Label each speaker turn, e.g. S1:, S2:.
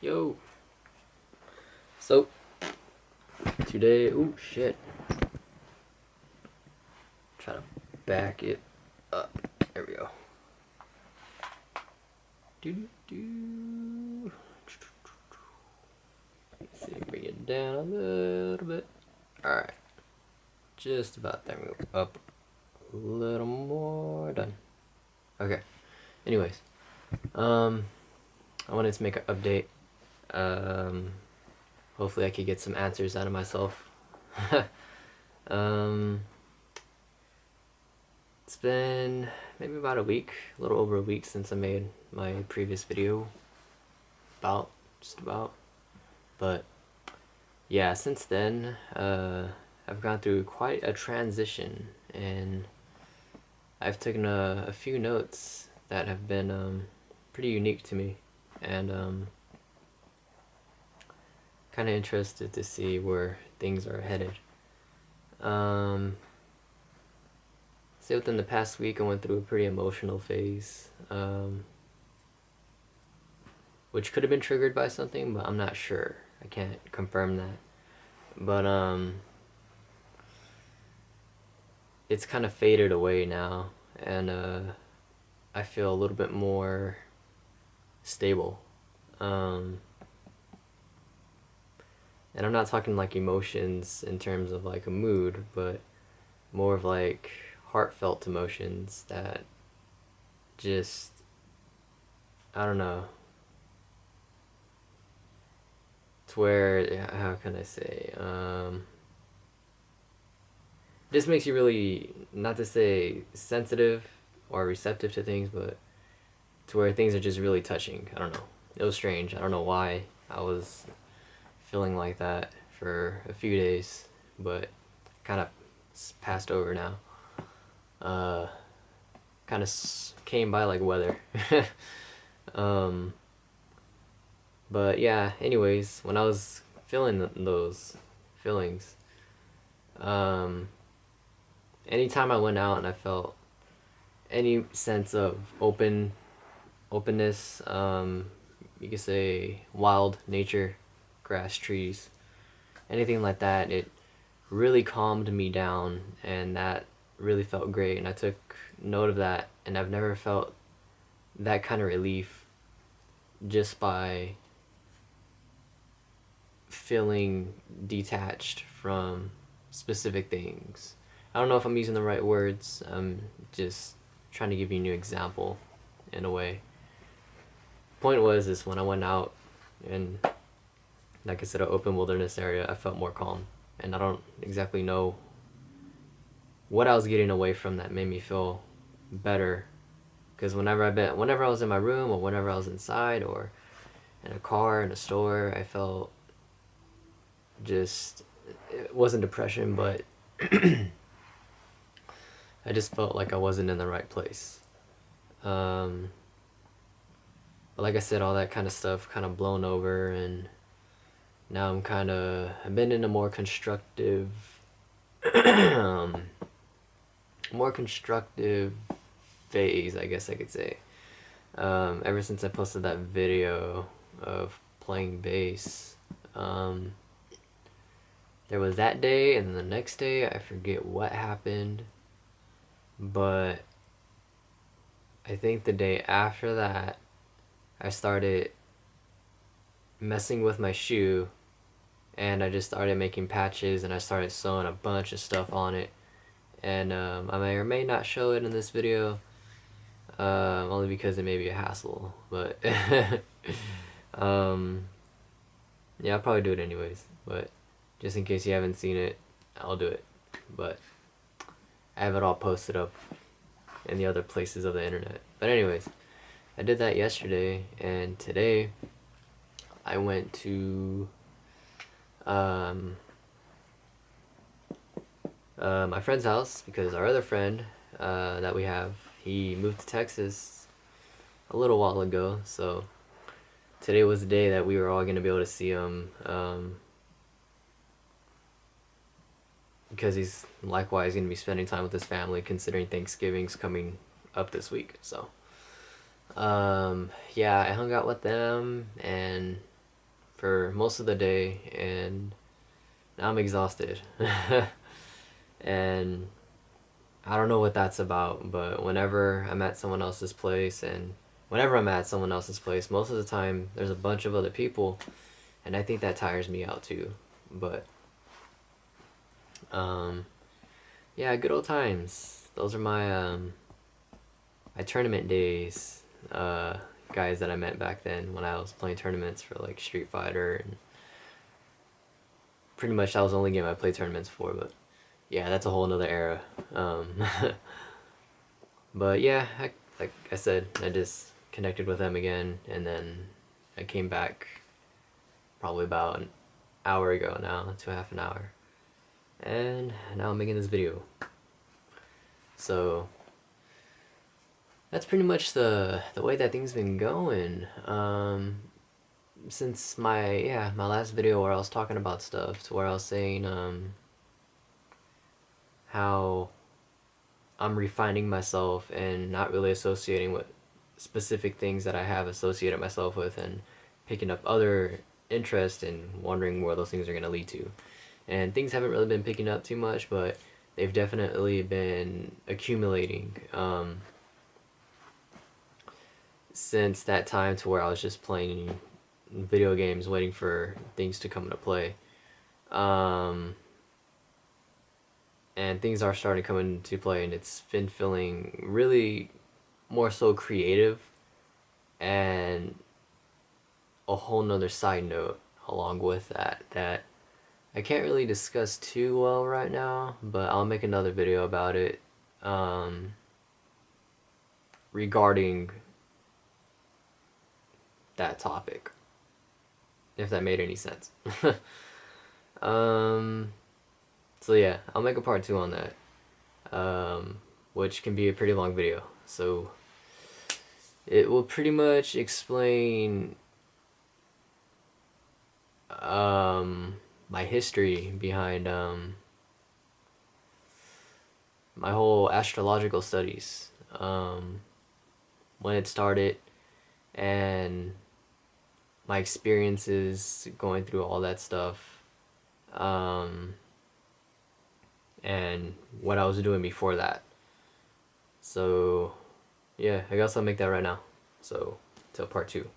S1: Yo. So today, oh shit. Try to back it up. There we go. Do. Let's see, bring it down a little bit. All right, just about there. We go up a little more. Done. Okay. Anyways, I wanted to make an update. Hopefully I could get some answers out of myself. um, it's been maybe about a week, a little over a week since I made my previous video. Just about. But yeah, since then, I've gone through quite a transition, and I've taken a few notes that have been pretty unique to me, and kind of interested to see where things are headed. Say within the past week, I went through a pretty emotional phase, which could have been triggered by something, but I'm not sure. I can't confirm that. But it's kind of faded away now, and I feel a little bit more stable. And I'm not talking like emotions in terms of like a mood, but more of like heartfelt emotions that just, I don't know. It's where, how can I say, this makes you really, not to say sensitive or receptive to things, but to where things are just really touching. I don't know. It was strange. I don't know why I was feeling like that for a few days, but kind of passed over now. Kind of came by like weather. But yeah, anyways, when I was feeling those feelings, anytime I went out and I felt any sense of openness, you could say wild nature, grass, trees, anything like that, it really calmed me down, and that really felt great, and I took note of that, and I've never felt that kind of relief just by feeling detached from specific things. I don't know if I'm using the right words. I'm just trying to give you a new example in a way. Point was is when I went out and, like I said, an open wilderness area, I felt more calm, and I don't exactly know what I was getting away from that made me feel better. Because whenever I was in my room, or whenever I was inside, or in a car, in a store, I felt just, it wasn't depression, but I just felt like I wasn't in the right place. But like I said, all that kind of stuff kind of blown over, and now I've been in a more constructive, more constructive phase, I guess I could say. Ever since I posted that video of playing bass, there was that day, and the next day, I forget what happened, but I think the day after that, I started messing with my shoe, and I just started making patches, and I started sewing a bunch of stuff on it, and I may or may not show it in this video, only because it may be a hassle, but yeah, I'll probably do it anyways, but just in case you haven't seen it, I'll do it. But I have it all posted up in the other places of the internet. But anyways, I did that yesterday, and today I went to my friend's house, because our other friend that we have, he moved to Texas a little while ago, so today was the day that we were all going to be able to see him, because he's likewise going to be spending time with his family, considering Thanksgiving's coming up this week. So yeah, I hung out with them, and for most of the day, and now I'm exhausted. And I don't know what that's about, but whenever I'm at someone else's place, most of the time there's a bunch of other people, and I think that tires me out too. But um, yeah, good old times. Those are my tournament days. Guys that I met back then when I was playing tournaments for like Street Fighter, and pretty much that was the only game I played tournaments for. But yeah, that's a whole nother era. But yeah, like I said, I just connected with them again, and then I came back probably about an hour ago now, to half an hour, and now I'm making this video. So that's pretty much the way that things been going. Since my last video where I was talking about stuff, to where I was saying how I'm refining myself and not really associating with specific things that I have associated myself with, and picking up other interests and wondering where those things are going to lead to. And things haven't really been picking up too much, but they've definitely been accumulating since that time, to where I was just playing video games waiting for things to come into play. And things are starting to come into play, and it's been feeling really more so creative, and a whole nother side note along with that I can't really discuss too well right now, but I'll make another video about it regarding that topic, if that made any sense. So yeah, I'll make a part 2 on that, which can be a pretty long video. So it will pretty much explain my history behind my whole astrological studies, when it started, and my experiences going through all that stuff, and what I was doing before that. So yeah, I guess I'll make that right now. So till part 2.